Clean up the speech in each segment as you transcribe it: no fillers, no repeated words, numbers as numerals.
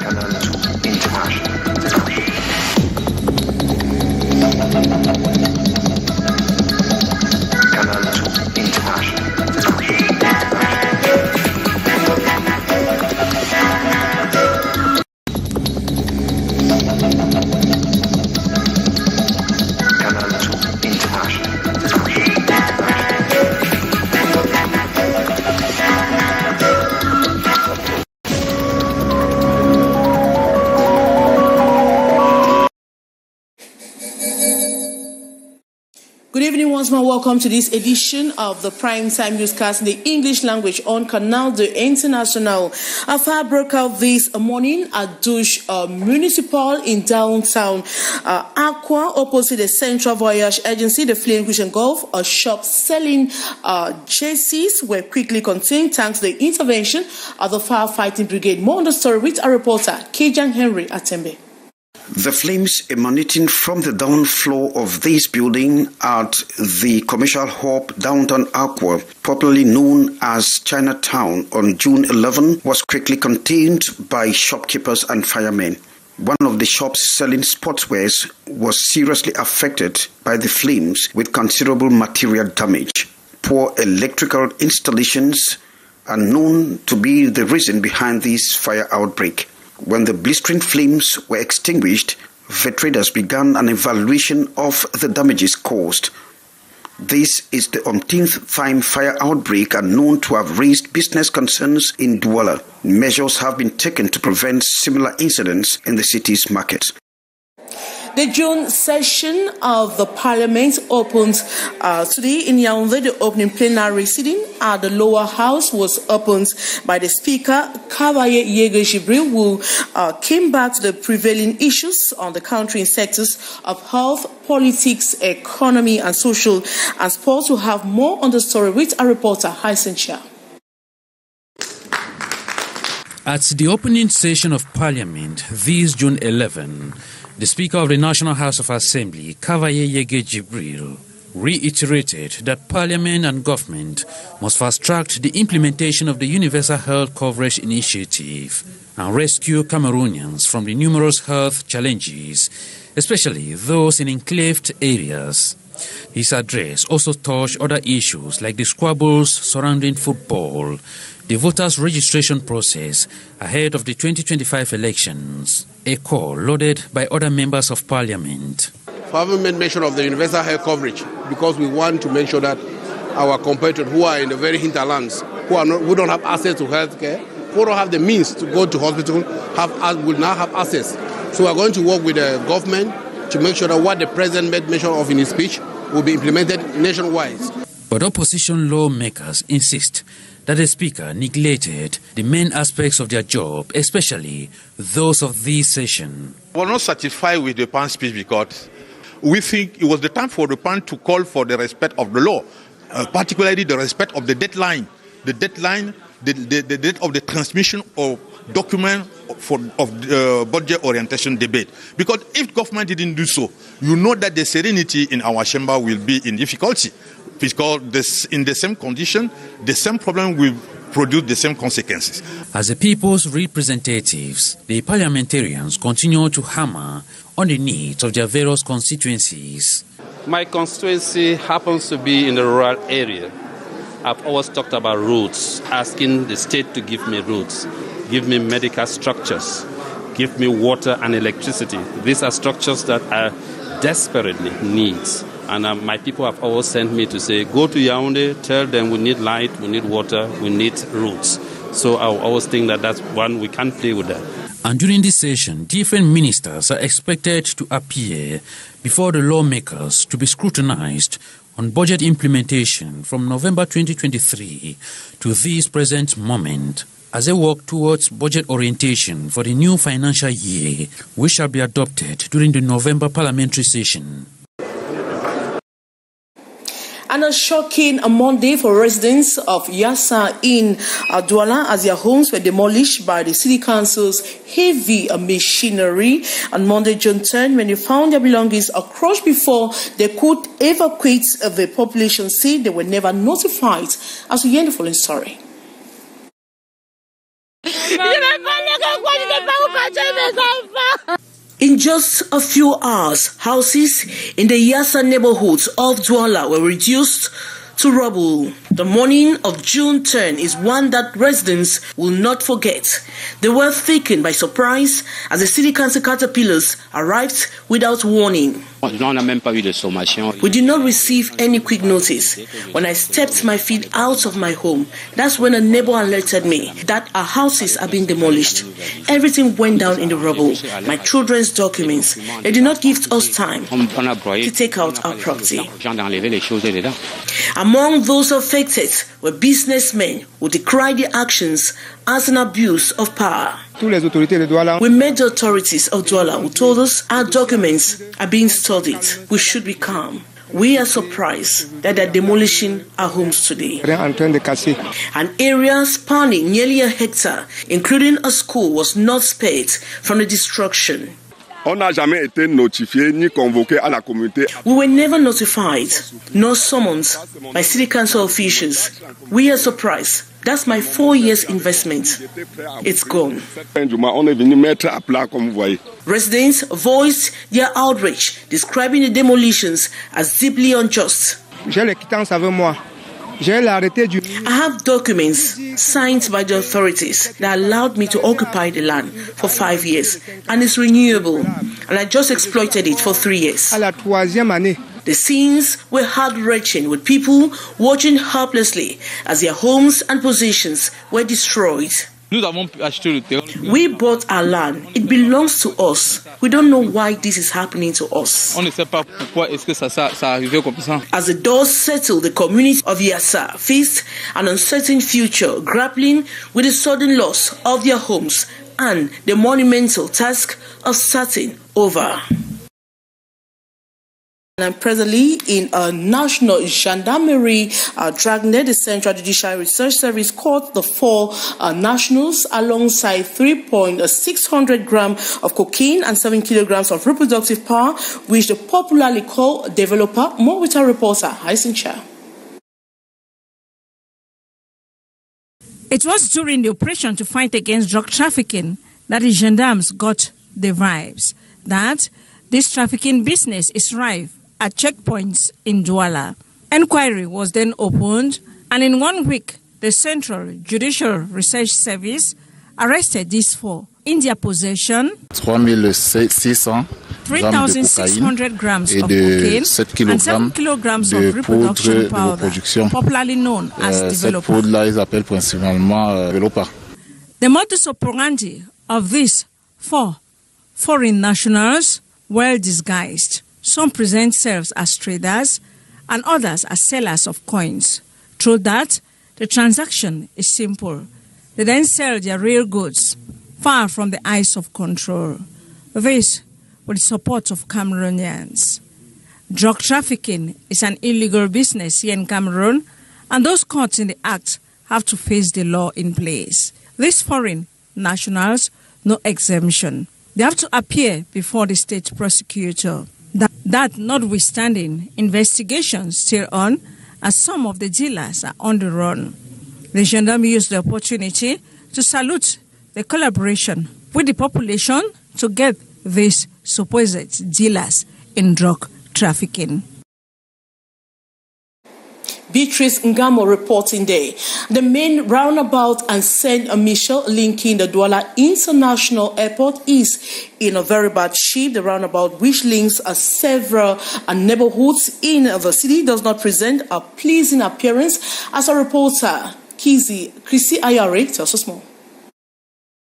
Canal International. Canal International. Good evening once more. Welcome to this edition of the Primetime Newscast in the English language on Canal International. After broke out this morning at Tous Municipal in downtown Aqua, opposite the Central Voyage Agency, the fleeing Christian Gulf, a shop selling jerseys were quickly contained thanks to the intervention of the firefighting brigade. More on the story with our reporter, Kejang Henry Atembe. The flames emanating from the down floor of this building at the commercial hub downtown Aqua, popularly known as Chinatown, on June 11 was quickly contained by shopkeepers and firemen. One of the shops selling sportswear was seriously affected by the flames with considerable material damage. Poor electrical installations are known to be the reason behind this fire outbreak. When the blistering flames were extinguished, the traders began an evaluation of the damages caused. This is the umpteenth time fire outbreak and known to have raised business concerns in Douala. Measures have been taken to prevent similar incidents in the city's markets. The June session of the Parliament opens today in Yaoundé. The opening plenary sitting at the lower house was opened by the Speaker, Kavaye Yege Jibril, who came back to the prevailing issues on the country in sectors of health, politics, economy, and social and sports. We'll have more on the story with our reporter, Hysen Chia. At the opening session of Parliament this June 11, the Speaker of the National House of Assembly, Kavaye Yege Jibril, reiterated that Parliament and government must fast-track the implementation of the Universal Health Coverage Initiative and rescue Cameroonians from the numerous health challenges, especially those in enclaved areas. His address also touched other issues like the squabbles surrounding football, the voters' registration process ahead of the 2025 elections, a call lauded by other members of Parliament. We haven't made mention of the universal health coverage because we want to make sure that our compatriots who are in the very hinterlands, who don't have access to health care, who don't have the means to go to hospital, will now have access. So we are going to work with the government to make sure that what the President made mention of in his speech will be implemented nationwide. But opposition lawmakers insist that the Speaker neglected the main aspects of their job, especially those of this session. We are not satisfied with the PAN speech because we think it was the time for the PAN to call for the respect of the law, particularly the respect of the deadline, the date of the transmission of document of budget orientation debate. Because if government didn't do so, you know that the serenity in our chamber will be in difficulty. Because in the same condition, the same problem will produce the same consequences. As the people's representatives, the parliamentarians continue to hammer on the needs of their various constituencies. My constituency happens to be in the rural area. I've always talked about roads, asking the state to give me roads, give me medical structures, give me water and electricity. These are structures that I desperately need. And my people have always sent me to say, go to Yaoundé, tell them we need light, we need water, we need roads. So I always think that that's one, we can't play with that. And during this session, different ministers are expected to appear before the lawmakers to be scrutinized on budget implementation from November 2023 to this present moment as they work towards budget orientation for the new financial year, which shall be adopted during the November parliamentary session. And a shocking Monday for residents of Yassa in Douala as their homes were demolished by the city council's heavy machinery. On Monday, June 10, when they found their belongings crushed before they could evacuate the population, say they were never notified. As we hear the following story. In just a few hours, houses in the Yassa neighborhoods of Douala were reduced to rubble. The morning of June 10 is one that residents will not forget. They were taken by surprise as the city council caterpillars arrived without warning. We did not receive any quick notice. When I stepped my feet out of my home, that's when a neighbor alerted me that our houses are being demolished. Everything went down in the rubble. My children's documents. They did not give us time to take out our property. Among those affected were businessmen who decried the actions as an abuse of power. We met the authorities of Douala who told us our documents are being studied. We should be calm. We are surprised that they're demolishing our homes today. An area spanning nearly a hectare, including a school, was not spared from the destruction. We were never notified, nor summoned by city council officials. We are surprised. That's my 4 years investment. It's gone. Residents voiced their outrage, describing the demolitions as deeply unjust. I have documents signed by the authorities that allowed me to occupy the land for 5 years, and it's renewable, and I just exploited it for 3 years. The scenes were heart-wrenching, with people watching helplessly as their homes and possessions were destroyed. We bought our land. It belongs to us. We don't know why this is happening to us. As the dust settled, the community of Yassa faced an uncertain future, grappling with the sudden loss of their homes and the monumental task of starting over. I'm presently in a National Gendarmerie dragnet. The Central Judicial Research Service caught the 4 nationals alongside 3,600 grams of cocaine and 7 kilograms of reproductive power, which the popularly call developer. More with our reporter, Haisincha. It was during the operation to fight against drug trafficking that the gendarmes got the vibes that this trafficking business is rife at checkpoints in Douala. Enquiry was then opened, and in 1 week, the Central Judicial Research Service arrested these 4 in their possession 3,600 grams of cocaine and 7 kilograms of reproduction powder, popularly known as developer. The modus operandi of these 4 foreign nationals, well disguised. Some present themselves as traders and others as sellers of coins. Through that, the transaction is simple. They then sell their real goods far from the eyes of control. This with the support of Cameroonians. Drug trafficking is an illegal business here in Cameroon, and those caught in the act have to face the law in place. These foreign nationals, no exemption. They have to appear before the state prosecutor. That notwithstanding, investigations still on, as some of the dealers are on the run. The gendarme used the opportunity to salute the collaboration with the population to get these supposed dealers in drug trafficking. Beatrice Ngamo reporting there. The main roundabout and Saint Michel linking the Douala International Airport is in a very bad shape. The roundabout, which links several neighborhoods in the city, does not present a pleasing appearance. As a reporter, Chrissy Ayare tells us more.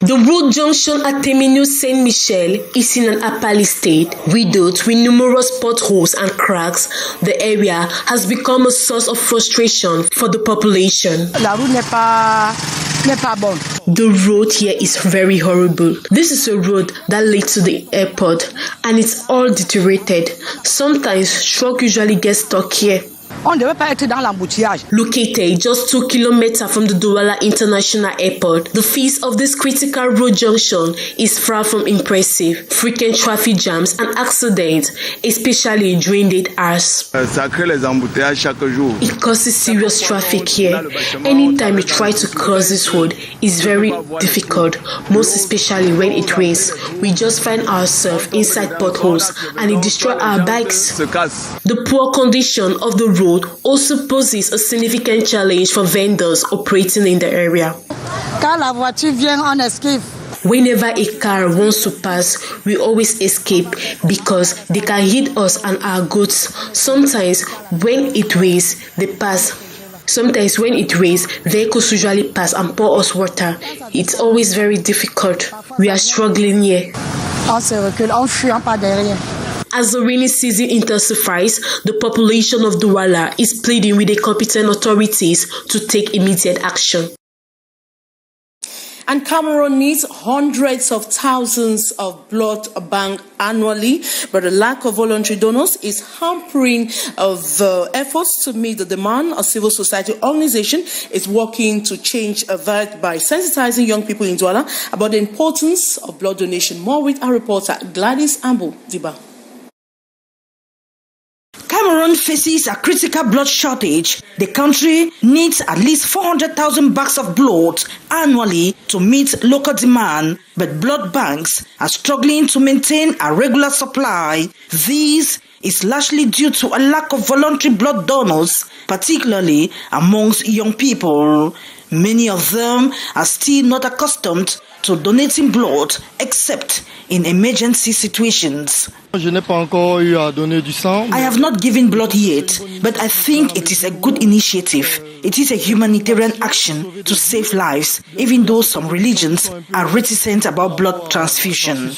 The road junction at Terminus Saint-Michel is in an appalling state. Riddled with numerous potholes and cracks, the area has become a source of frustration for the population. The road here is very horrible. This is a road that leads to the airport, and it's all deteriorated. Sometimes truck usually gets stuck here. Located just 2 kilometers from the Douala International Airport, the face of this critical road junction is far from impressive. Frequent traffic jams and accidents, especially during late hours. It causes serious traffic here. Anytime you try to cross this road, it's very difficult, most especially when it rains. We just find ourselves inside potholes and it destroys our bikes. The poor condition of the road also poses a significant challenge for vendors operating in the area. Whenever a car wants to pass, we always escape because they can hit us and our goods. Sometimes when it rains, they pass. Sometimes when it rains, vehicles usually pass and pour us water. It's always very difficult. We are struggling here. As the rainy season intensifies, the population of Douala is pleading with the competent authorities to take immediate action. And Cameroon needs hundreds of thousands of blood bank annually, but the lack of voluntary donors is hampering the efforts to meet the demand. A civil society organization is working to change that by sensitizing young people in Douala about the importance of blood donation. More with our reporter Gladys Ambo Diba. Cameroon faces a critical blood shortage. The country needs at least 400,000 bags of blood annually to meet local demand, but blood banks are struggling to maintain a regular supply. This is largely due to a lack of voluntary blood donors, particularly amongst young people. Many of them are still not accustomed to donating blood except in emergency situations. I have not given blood yet, but I think it is a good initiative. It is a humanitarian action to save lives, even though some religions are reticent about blood transfusion.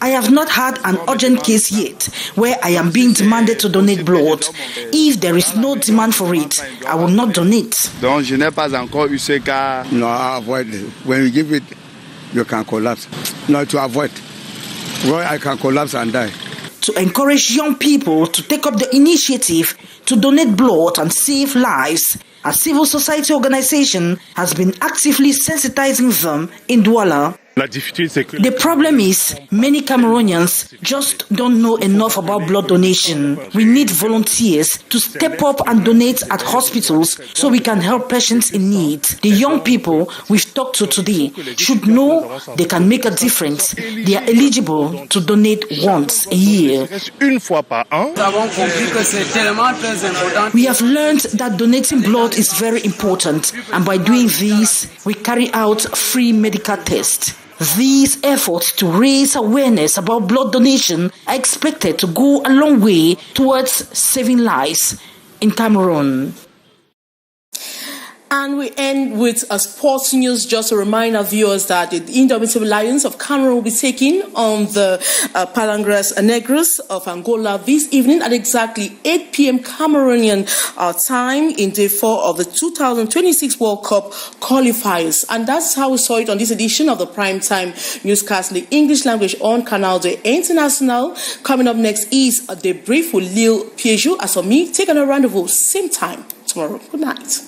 I have not had an urgent case yet where I am being demanded to donate blood. If there is no demand for it, I will not donate. No, avoid it. When you give it, you can collapse. No, to avoid. Well, I can collapse and die. To encourage young people to take up the initiative to donate blood and save lives, a civil society organization has been actively sensitizing them in Douala. The problem is many Cameroonians just don't know enough about blood donation. We need volunteers to step up and donate at hospitals so we can help patients in need. The young people we've talked to today should know they can make a difference. They are eligible to donate once a year. We have learned that donating blood is very important, and by doing this, we carry out free medical tests. These efforts to raise awareness about blood donation are expected to go a long way towards saving lives in Cameroon. And we end with a sports news. Just to remind our viewers that the Indomitable Lions of Cameroon will be taking on the Palangras Negros of Angola this evening at exactly 8 p.m. Cameroonian time in day 4 of the 2026 World Cup qualifiers. And that's how we saw it on this edition of the Primetime Newscast in the English language on Canal International. Coming up next is a debrief with Lil Piejou. As for me, take a rendezvous same time tomorrow. Good night.